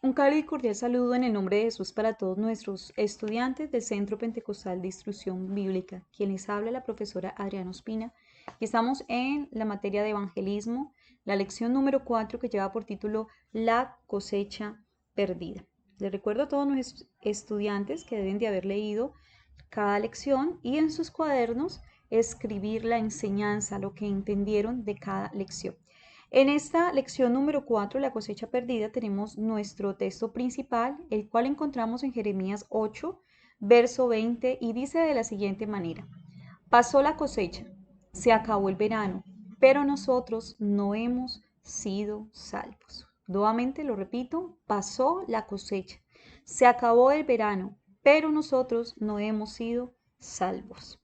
Un cálido y cordial saludo en el nombre de Jesús para todos nuestros estudiantes del Centro Pentecostal de Instrucción Bíblica. Quien les habla la profesora Adriana Ospina. Y estamos en la materia de evangelismo, la lección número 4 que lleva por título La cosecha perdida. Les recuerdo a todos nuestros estudiantes que deben de haber leído cada lección y en sus cuadernos escribir la enseñanza, lo que entendieron de cada lección. En esta lección número 4, la cosecha perdida, tenemos nuestro texto principal, el cual encontramos en Jeremías 8, verso 20, y dice de la siguiente manera: pasó la cosecha, se acabó el verano, pero nosotros no hemos sido salvos. Nuevamente lo repito, pasó la cosecha, se acabó el verano, pero nosotros no hemos sido salvos.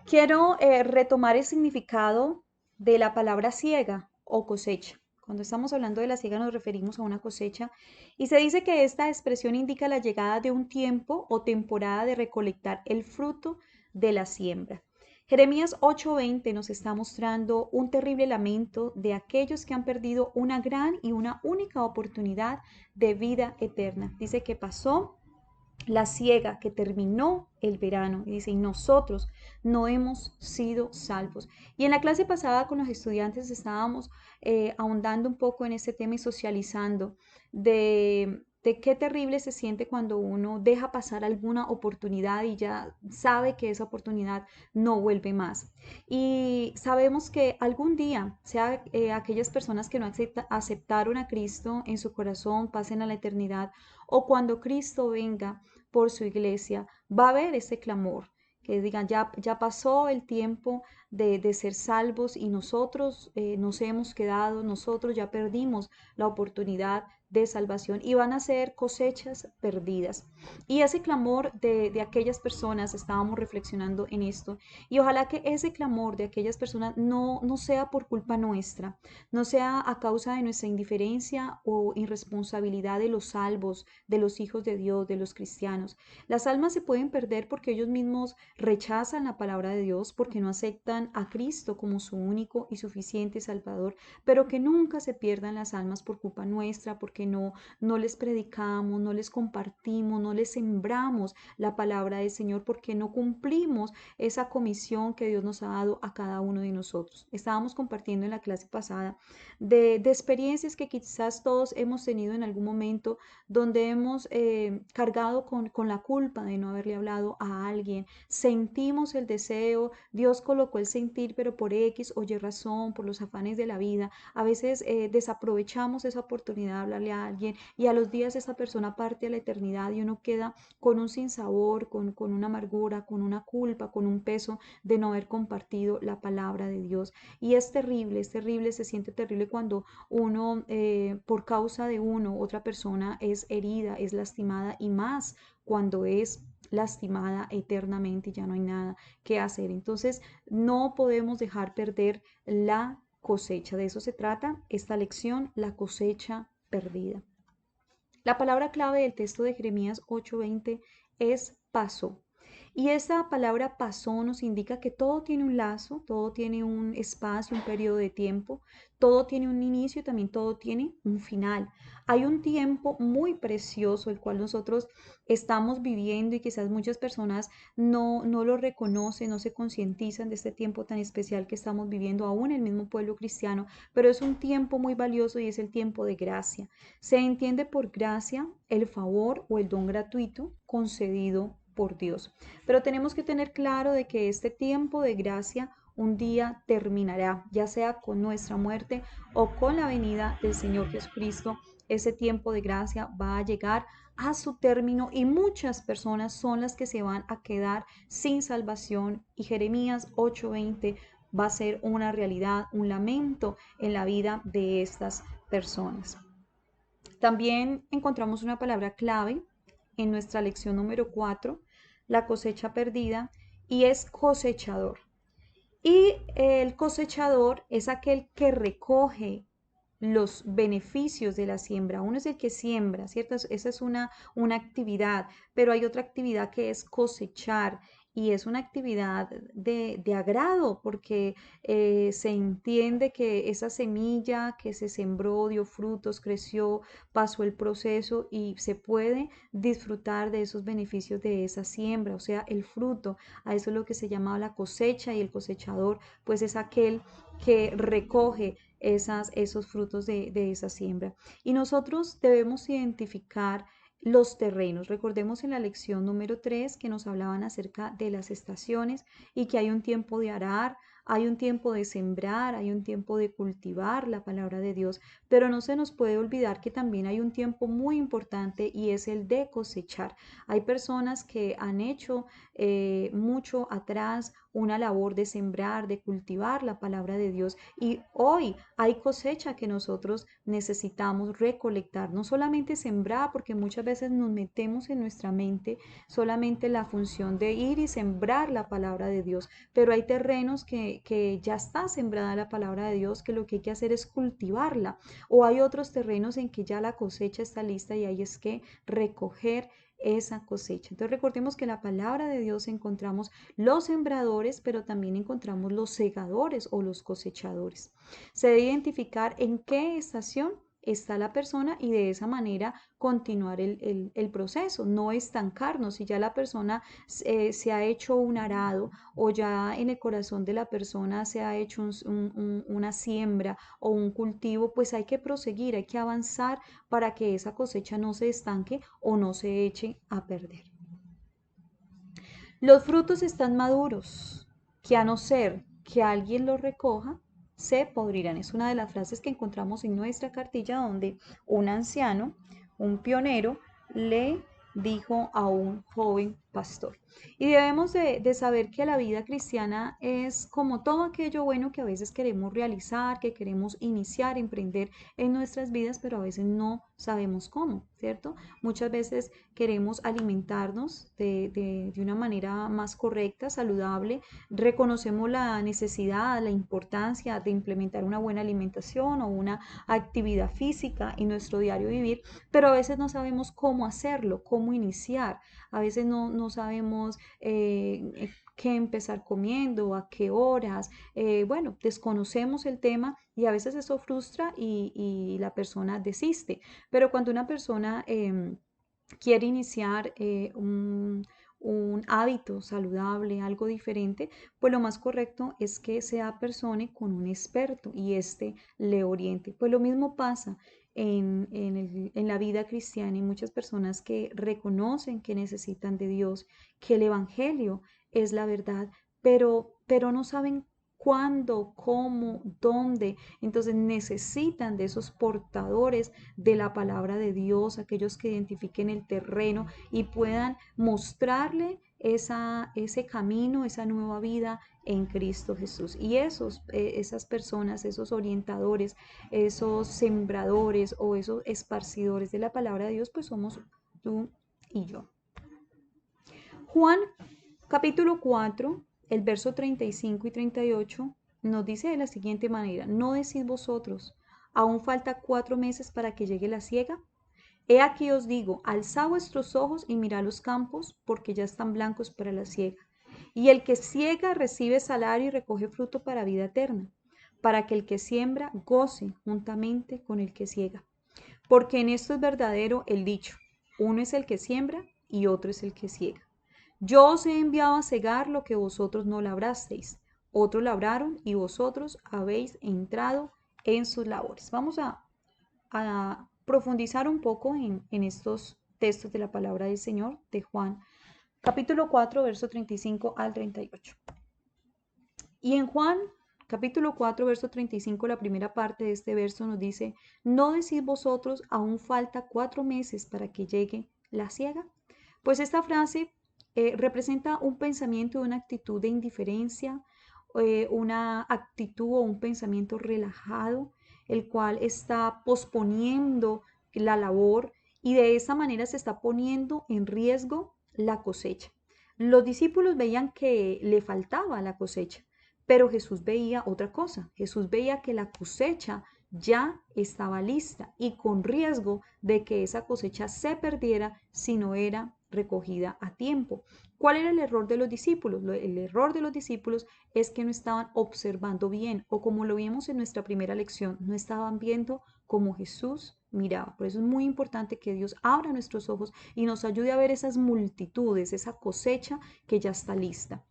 Quiero retomar el significado de la palabra siega o cosecha. Cuando estamos hablando de la siega nos referimos a una cosecha y se dice que esta expresión indica la llegada de un tiempo o temporada de recolectar el fruto de la siembra. Jeremías 8:20 nos está mostrando un terrible lamento de aquellos que han perdido una gran y una única oportunidad de vida eterna. Dice que pasó la siega, que terminó el verano, y dice, y nosotros no hemos sido salvos. Y en la clase pasada con los estudiantes estábamos ahondando un poco en este tema y socializando de qué terrible se siente cuando uno deja pasar alguna oportunidad y ya sabe que esa oportunidad no vuelve más. Y sabemos que algún día, sea aquellas personas que no aceptaron a Cristo en su corazón, pasen a la eternidad, o cuando Cristo venga por su iglesia, va a haber ese clamor, que digan, ya pasó el tiempo de ser salvos y nosotros nos hemos quedado, nosotros ya perdimos la oportunidad de salvación y van a ser cosechas perdidas. Y ese clamor de aquellas personas, estábamos reflexionando en esto, y ojalá que ese clamor de aquellas personas no sea por culpa nuestra, no sea a causa de nuestra indiferencia o irresponsabilidad de los salvos, de los hijos de Dios, de los cristianos. Las almas se pueden perder porque ellos mismos rechazan la palabra de Dios, porque no aceptan a Cristo como su único y suficiente Salvador, pero que nunca se pierdan las almas por culpa nuestra, porque no les predicamos, no les compartimos, no les sembramos la palabra del Señor, porque no cumplimos esa comisión que Dios nos ha dado a cada uno de nosotros. Estábamos compartiendo en la clase pasada de experiencias que quizás todos hemos tenido en algún momento, donde hemos cargado con la culpa de no haberle hablado a alguien, sentimos el deseo, Dios colocó el sentir, pero por X o Y razón, por los afanes de la vida, a veces desaprovechamos esa oportunidad de hablarle a alguien y a los días esa persona parte a la eternidad y uno queda con un sinsabor, con una amargura, con una culpa, con un peso de no haber compartido la palabra de Dios. Y es terrible, se siente terrible cuando uno, por causa de uno, otra persona es herida, es lastimada y más cuando es lastimada eternamente y ya no hay nada que hacer. Entonces, no podemos dejar perder la cosecha. De eso se trata esta lección, la cosecha perdida. La palabra clave del texto de Jeremías 8:20 es pasó. Y esa palabra pasó nos indica que todo tiene un lazo, todo tiene un espacio, un periodo de tiempo, todo tiene un inicio y también todo tiene un final. Hay un tiempo muy precioso el cual nosotros estamos viviendo y quizás muchas personas no lo reconocen, no se concientizan de este tiempo tan especial que estamos viviendo aún el mismo pueblo cristiano, pero es un tiempo muy valioso y es el tiempo de gracia. Se entiende por gracia el favor o el don gratuito concedido por Dios. Pero tenemos que tener claro de que este tiempo de gracia un día terminará, ya sea con nuestra muerte o con la venida del Señor Jesucristo. Ese tiempo de gracia va a llegar a su término y muchas personas son las que se van a quedar sin salvación. Y Jeremías 8:20 va a ser una realidad, un lamento en la vida de estas personas. También encontramos una palabra clave en nuestra lección número 4, la cosecha perdida, y es cosechador. Y el cosechador es aquel que recoge los beneficios de la siembra. Uno es el que siembra, ¿cierto? Esa es una actividad, pero hay otra actividad que es cosechar. y es una actividad de agrado porque se entiende que esa semilla que se sembró, dio frutos, creció, pasó el proceso y se puede disfrutar de esos beneficios de esa siembra, o sea, el fruto. A eso es lo que se llama la cosecha y el cosechador, pues es aquel que recoge esos frutos de esa siembra. Y nosotros debemos identificar los terrenos. Recordemos en la lección número 3 que nos hablaban acerca de las estaciones y que hay un tiempo de arar, hay un tiempo de sembrar, hay un tiempo de cultivar la palabra de Dios, pero no se nos puede olvidar que también hay un tiempo muy importante y es el de cosechar. Hay personas que han hecho mucho atrás una labor de sembrar, de cultivar la palabra de Dios y hoy hay cosecha que nosotros necesitamos recolectar, no solamente sembrar, porque muchas veces nos metemos en nuestra mente solamente la función de ir y sembrar la palabra de Dios, pero hay terrenos que ya está sembrada la palabra de Dios, que lo que hay que hacer es cultivarla, o hay otros terrenos en que ya la cosecha está lista y hay es que recoger esa cosecha. Entonces recordemos que en la palabra de Dios encontramos los sembradores, pero también encontramos los segadores o los cosechadores. Se debe identificar en qué estación está la persona y de esa manera continuar el proceso, no estancarnos. Si ya la persona se ha hecho un arado o ya en el corazón de la persona se ha hecho una siembra o un cultivo, pues hay que proseguir, hay que avanzar para que esa cosecha no se estanque o no se eche a perder. Los frutos están maduros, que a no ser que alguien los recoja, se podrirán. Es una de las frases que encontramos en nuestra cartilla donde un anciano, un pionero, le dijo a un joven pastor. Y debemos de saber que la vida cristiana es como todo aquello bueno que a veces queremos realizar, que queremos iniciar, emprender en nuestras vidas, pero a veces no sabemos cómo, ¿cierto? Muchas veces queremos alimentarnos de una manera más correcta, saludable, reconocemos la necesidad, la importancia de implementar una buena alimentación o una actividad física en nuestro diario vivir, pero a veces no sabemos cómo hacerlo, cómo iniciar, a veces no sabemos qué empezar comiendo, a qué horas, bueno, desconocemos el tema y a veces eso frustra y la persona desiste, pero cuando una persona quiere iniciar un hábito saludable, algo diferente, pues lo más correcto es que se apersone con un experto y éste le oriente. Pues lo mismo pasa en la vida cristiana y muchas personas que reconocen que necesitan de Dios, que el Evangelio es la verdad, pero no saben cuándo, cómo, dónde. Entonces necesitan de esos portadores de la palabra de Dios, aquellos que identifiquen el terreno y puedan mostrarle ese camino, esa nueva vida en Cristo Jesús. Y esas personas, esos orientadores, esos sembradores o esos esparcidores de la palabra de Dios, pues somos tú y yo. Juan capítulo 4, el verso 35 y 38 nos dice de la siguiente manera, ¿no decís vosotros, aún falta 4 meses para que llegue la siega? He aquí os digo, alzad vuestros ojos y mirad los campos, porque ya están blancos para la siega. Y el que siega recibe salario y recoge fruto para vida eterna, para que el que siembra goce juntamente con el que siega. Porque en esto es verdadero el dicho, uno es el que siembra y otro es el que siega. Yo os he enviado a cegar lo que vosotros no labrasteis, otros labraron y vosotros habéis entrado en sus labores. Vamos a profundizar un poco en estos textos de la palabra del Señor de Juan, capítulo 4, verso 35 al 38. Y en Juan, capítulo 4, verso 35, la primera parte de este verso nos dice, ¿no decís vosotros, aún falta 4 meses para que llegue la siega? Pues esta frase representa un pensamiento, una actitud de indiferencia, una actitud o un pensamiento relajado, el cual está posponiendo la labor y de esa manera se está poniendo en riesgo la cosecha. Los discípulos veían que le faltaba la cosecha, pero Jesús veía otra cosa. Jesús veía que la cosecha ya estaba lista y con riesgo de que esa cosecha se perdiera si no era recogida a tiempo. ¿Cuál era el error de los discípulos? El error de los discípulos es que no estaban observando bien, o como lo vimos en nuestra primera lección, no estaban viendo como Jesús miraba. Por eso es muy importante que Dios abra nuestros ojos y nos ayude a ver esas multitudes, esa cosecha que ya está lista.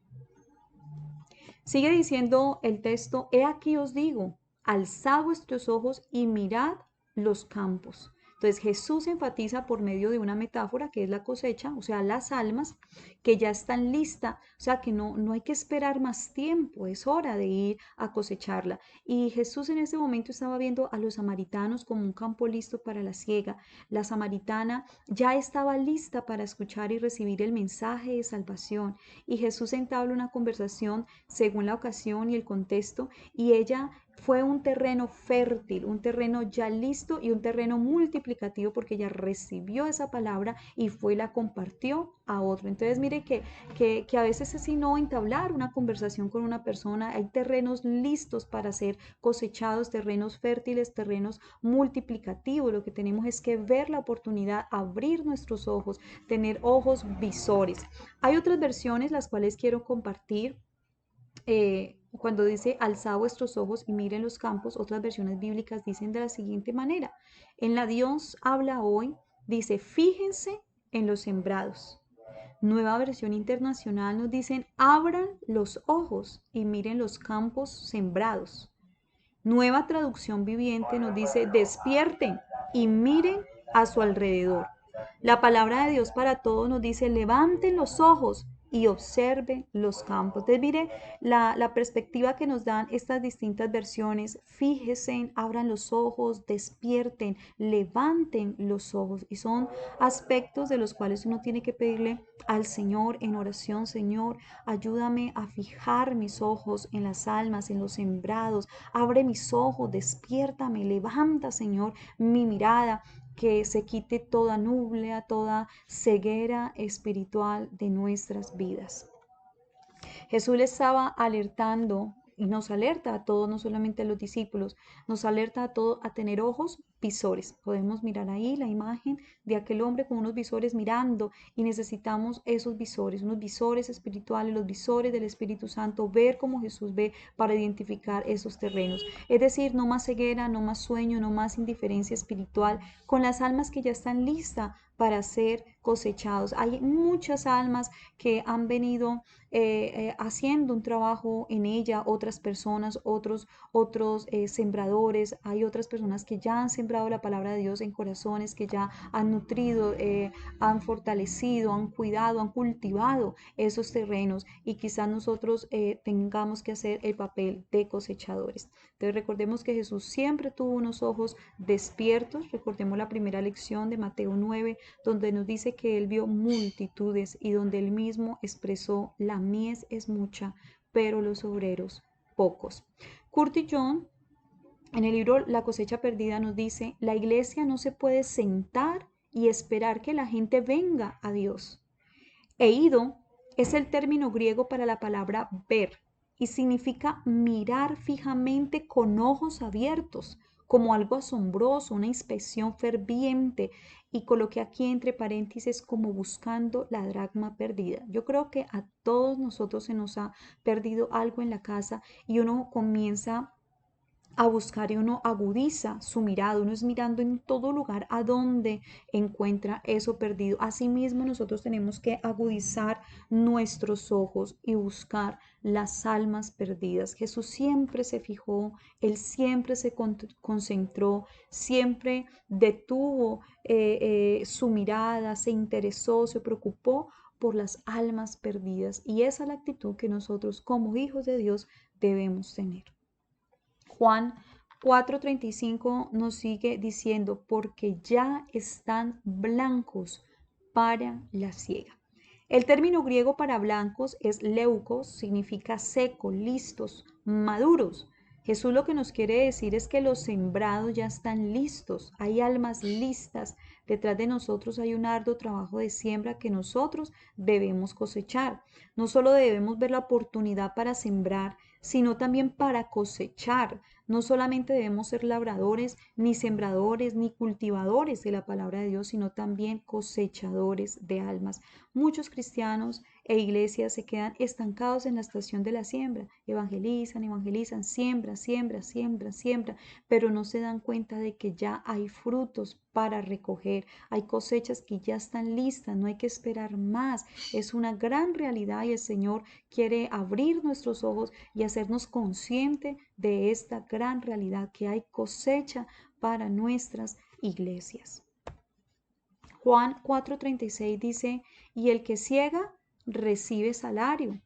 Sigue diciendo el texto, he aquí os digo, alzad vuestros ojos y mirad los campos. Entonces Jesús enfatiza por medio de una metáfora que es la cosecha, o sea, las almas que ya están listas, o sea, que no hay que esperar más tiempo, es hora de ir a cosecharla. Y Jesús en ese momento estaba viendo a los samaritanos como un campo listo para la siega. La samaritana ya estaba lista para escuchar y recibir el mensaje de salvación. Y Jesús entabla una conversación según la ocasión y el contexto, y ella fue un terreno fértil, un terreno ya listo y un terreno multiplicativo porque ella recibió esa palabra y fue y la compartió a otro. Entonces mire que a veces es sino entablar una conversación con una persona, hay terrenos listos para ser cosechados, terrenos fértiles, terrenos multiplicativos. Lo que tenemos es que ver la oportunidad, abrir nuestros ojos, tener ojos visores. Hay otras versiones las cuales quiero compartir. Cuando dice alzad vuestros ojos y miren los campos, otras versiones bíblicas dicen de la siguiente manera. En la Dios habla hoy, dice, fíjense en los sembrados. Nueva versión internacional nos dicen, abran los ojos y miren los campos sembrados. Nueva traducción viviente nos dice, despierten y miren a su alrededor. La palabra de Dios para todos nos dice, levanten los ojos y observen los campos. Entonces, mire la perspectiva que nos dan estas distintas versiones. Fíjense, abran los ojos, despierten, levanten los ojos. Y son aspectos de los cuales uno tiene que pedirle al Señor en oración. Señor, ayúdame a fijar mis ojos en las almas, en los sembrados. Abre mis ojos, despiértame, levanta, Señor, mi mirada, que se quite toda nubla, toda ceguera espiritual de nuestras vidas. Jesús le estaba alertando y nos alerta a todos, no solamente a los discípulos, nos alerta a todos a tener ojos visores. Podemos mirar ahí la imagen de aquel hombre con unos visores mirando, y necesitamos esos visores, unos visores espirituales, los visores del Espíritu Santo, ver como Jesús ve para identificar esos terrenos. Es decir, no más ceguera, no más sueño, no más indiferencia espiritual con las almas que ya están listas para ser cosechados. Hay muchas almas que han venido haciendo un trabajo en ella, otras personas, otros sembradores. Hay otras personas que ya han sembrado la palabra de Dios en corazones, que ya han nutrido, han fortalecido, han cuidado, han cultivado esos terrenos, y quizás nosotros tengamos que hacer el papel de cosechadores. Entonces recordemos que Jesús siempre tuvo unos ojos despiertos. Recordemos la primera lección de Mateo 9, donde nos dice que él vio multitudes y donde él mismo expresó, la mies es mucha, pero los obreros pocos. Curtis John, en el libro La cosecha perdida, nos dice, la iglesia no se puede sentar y esperar que la gente venga a Dios. Eido es el término griego para la palabra ver y significa mirar fijamente con ojos abiertos, como algo asombroso, una inspección ferviente, y coloqué aquí entre paréntesis como buscando la dracma perdida. Yo creo que a todos nosotros se nos ha perdido algo en la casa y uno comienza a buscar y uno agudiza su mirada, uno es mirando en todo lugar a donde encuentra eso perdido. Asimismo, nosotros tenemos que agudizar nuestros ojos y buscar las almas perdidas. Jesús siempre se fijó, él siempre se concentró, siempre detuvo su mirada, se interesó, se preocupó por las almas perdidas, y esa es la actitud que nosotros como hijos de Dios debemos tener. Juan 4:35 nos sigue diciendo, porque ya están blancos para la siega. El término griego para blancos es leucos, significa seco, listos, maduros. Jesús lo que nos quiere decir es que los sembrados ya están listos, hay almas listas. Detrás de nosotros hay un arduo trabajo de siembra que nosotros debemos cosechar. No solo debemos ver la oportunidad para sembrar, sino también para cosechar. No solamente debemos ser labradores, ni sembradores, ni cultivadores de la palabra de Dios, sino también cosechadores de almas. Muchos cristianos e iglesias se quedan estancados en la estación de la siembra. Evangelizan, evangelizan, siembra, siembra, siembra, siembra, pero no se dan cuenta de que ya hay frutos para recoger, hay cosechas que ya están listas, no hay que esperar más. Es una gran realidad y el Señor quiere abrir nuestros ojos y hacernos consciente de esta gran realidad que hay cosecha para nuestras iglesias. Juan 4:36 dice, y el que ciega recibe salario.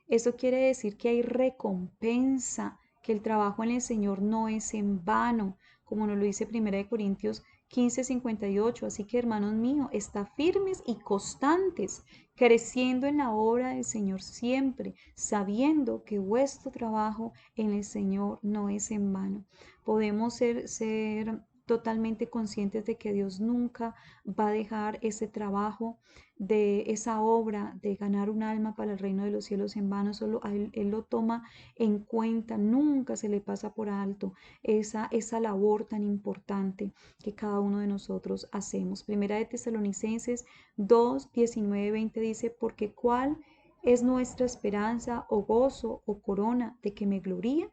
Eso quiere decir que hay recompensa, que el trabajo en el Señor no es en vano, como nos lo dice 1 Corintios 15:58. Así que, hermanos míos, está firmes y constantes, creciendo en la obra del Señor siempre, sabiendo que vuestro trabajo en el Señor no es en vano. Podemos ser totalmente conscientes de que Dios nunca va a dejar ese trabajo de esa obra de ganar un alma para el reino de los cielos en vano. Solo él lo toma en cuenta, nunca se le pasa por alto esa labor tan importante que cada uno de nosotros hacemos. Primera de Tesalonicenses 2, 19, 20 dice, porque cuál es nuestra esperanza o gozo o corona de que me gloríe.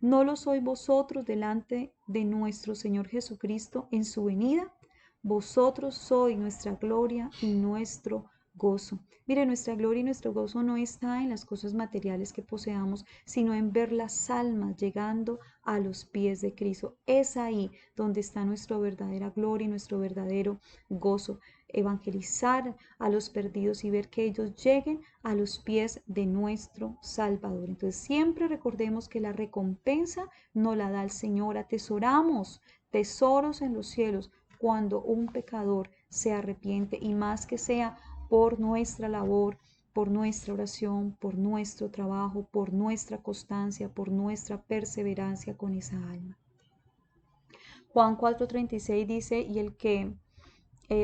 ¿No lo sois vosotros delante de nuestro Señor Jesucristo en su venida? Vosotros sois nuestra gloria y nuestro gozo. Mire, nuestra gloria y nuestro gozo no está en las cosas materiales que poseamos, sino en ver las almas llegando a los pies de Cristo. Es ahí donde está nuestra verdadera gloria y nuestro verdadero gozo. Evangelizar a los perdidos y ver que ellos lleguen a los pies de nuestro Salvador. Entonces siempre recordemos que la recompensa nos la da el Señor. Atesoramos tesoros en los cielos cuando un pecador se arrepiente, y más que sea por nuestra labor, por nuestra oración, por nuestro trabajo, por nuestra constancia, por nuestra perseverancia con esa alma. Juan 4:36 dice, y el que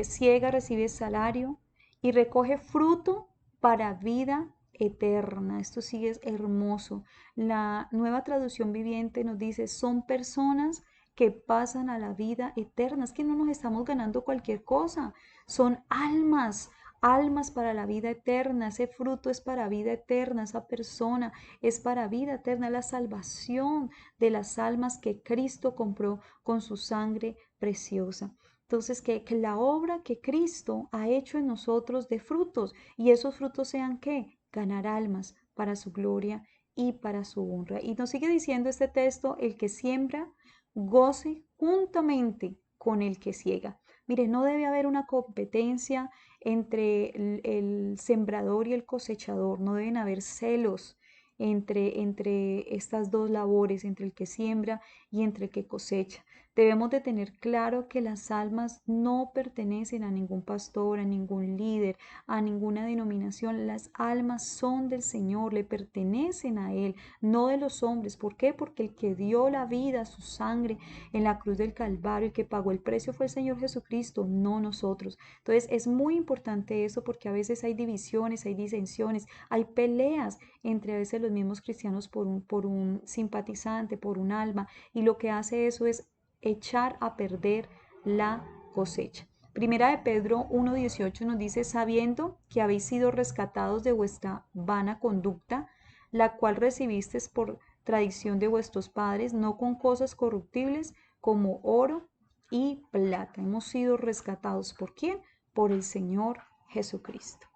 ciega recibe salario y recoge fruto para vida eterna. Esto sí es hermoso. La Nueva Traducción Viviente nos dice, son personas que pasan a la vida eterna. Es que no nos estamos ganando cualquier cosa. Son almas, almas para la vida eterna. Ese fruto es para vida eterna. Esa persona es para vida eterna. La salvación de las almas que Cristo compró con su sangre preciosa. Entonces, que la obra que Cristo ha hecho en nosotros de frutos, y esos frutos sean ¿qué? Ganar almas para su gloria y para su honra. Y nos sigue diciendo este texto, el que siembra, goce juntamente con el que ciega. Mire, no debe haber una competencia entre el sembrador y el cosechador, no deben haber celos entre estas dos labores, entre el que siembra y entre el que cosecha. Debemos de tener claro que las almas no pertenecen a ningún pastor, a ningún líder, a ninguna denominación. Las almas son del Señor, le pertenecen a Él, no de los hombres. ¿Por qué? Porque el que dio la vida, su sangre en la cruz del Calvario, el que pagó el precio fue el Señor Jesucristo, no nosotros. Entonces es muy importante eso, porque a veces hay divisiones, hay disensiones, hay peleas entre a veces los mismos cristianos por un simpatizante, por un alma, y lo que hace eso es echar a perder la cosecha. Primera de Pedro 1:18 nos dice, sabiendo que habéis sido rescatados de vuestra vana conducta, la cual recibisteis por tradición de vuestros padres, no con cosas corruptibles como oro y plata. Hemos sido rescatados. ¿Por quién? Por el Señor Jesucristo.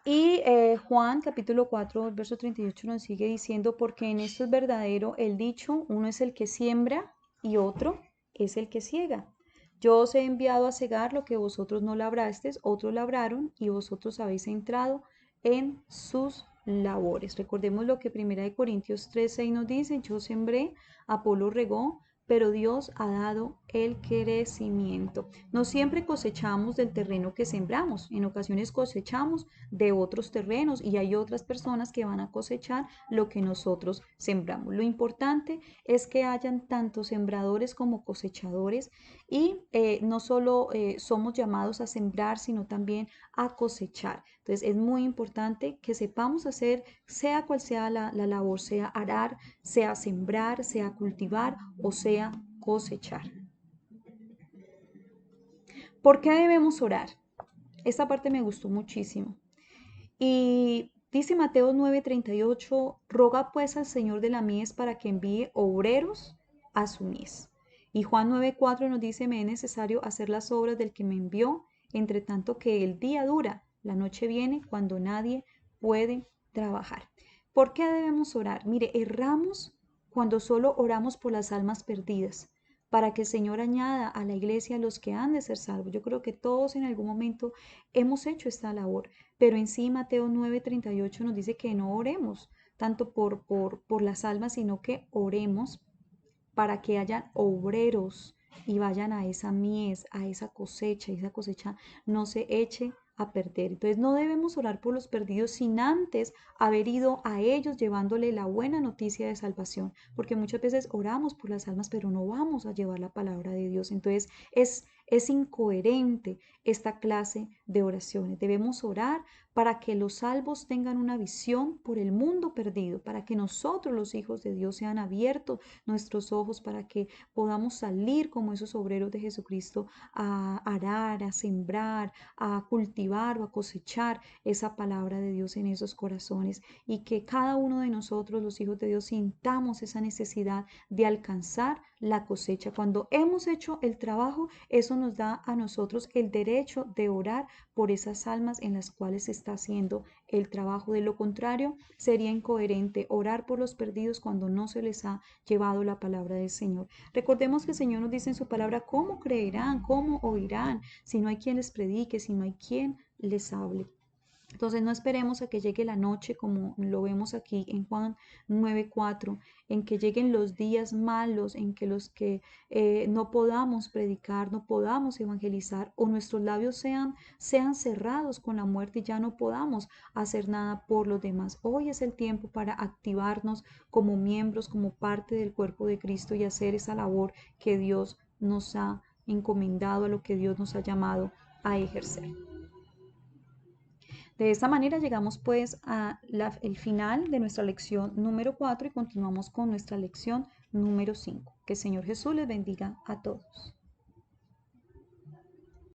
Y Juan capítulo 4, verso 38 nos sigue diciendo, porque en esto es verdadero el dicho, uno es el que siembra y otro es el que ciega. Yo os he enviado a cegar lo que vosotros no labrasteis, otros labraron y vosotros habéis entrado en sus labores. Recordemos lo que 1 Corintios 3:6 nos dice, yo sembré, Apolo regó, pero Dios ha dado el crecimiento. No siempre cosechamos del terreno que sembramos, en ocasiones cosechamos de otros terrenos y hay otras personas que van a cosechar lo que nosotros sembramos. Lo importante es que hayan tanto sembradores como cosechadores, y no solo somos llamados a sembrar, sino también a cosechar. Entonces es muy importante que sepamos hacer, sea cual sea la labor, sea arar, sea sembrar, sea cultivar o sea cosechar. ¿Por qué debemos orar? Esta parte me gustó muchísimo. Y dice Mateo 9:38, roga pues al Señor de la mies para que envíe obreros a su mies. Y Juan 9:4 nos dice, me es necesario hacer las obras del que me envió, entre tanto que el día dura, la noche viene cuando nadie puede trabajar. ¿Por qué debemos orar? Mire, erramos cuando solo oramos por las almas perdidas, para que el Señor añada a la iglesia a los que han de ser salvos. Yo creo que todos en algún momento hemos hecho esta labor, pero en sí Mateo 9:38 nos dice que no oremos tanto por las almas, sino que oremos para que hayan obreros y vayan a esa mies, a esa cosecha, y esa cosecha no se eche a perder. Entonces no debemos orar por los perdidos sin antes haber ido a ellos llevándole la buena noticia de salvación, porque muchas veces oramos por las almas, pero no vamos a llevar la palabra de Dios. Entonces es incoherente esta clase de oraciones. Debemos orar para que los salvos tengan una visión por el mundo perdido, para que nosotros los hijos de Dios sean abiertos nuestros ojos, para que podamos salir como esos obreros de Jesucristo a arar, a sembrar, a cultivar o a cosechar esa palabra de Dios en esos corazones, y que cada uno de nosotros, los hijos de Dios, sintamos esa necesidad de alcanzar la cosecha. Cuando hemos hecho el trabajo, eso nos da a nosotros el derecho de orar por esas almas en las cuales se está haciendo el trabajo. De lo contrario, sería incoherente orar por los perdidos cuando no se les ha llevado la palabra del Señor. Recordemos que el Señor nos dice en su palabra, ¿cómo creerán? ¿Cómo oirán? Si no hay quien les predique, si no hay quien les hable. Entonces no esperemos a que llegue la noche como lo vemos aquí en Juan 9:4, en que lleguen los días malos, en que los que no podamos predicar, no podamos evangelizar, o nuestros labios sean cerrados con la muerte y ya no podamos hacer nada por los demás. Hoy es el tiempo para activarnos como miembros, como parte del cuerpo de Cristo, y hacer esa labor que Dios nos ha encomendado, a lo que Dios nos ha llamado a ejercer. De esta manera llegamos pues el final de nuestra lección número 4 y continuamos con nuestra lección número 5. Que el Señor Jesús les bendiga a todos.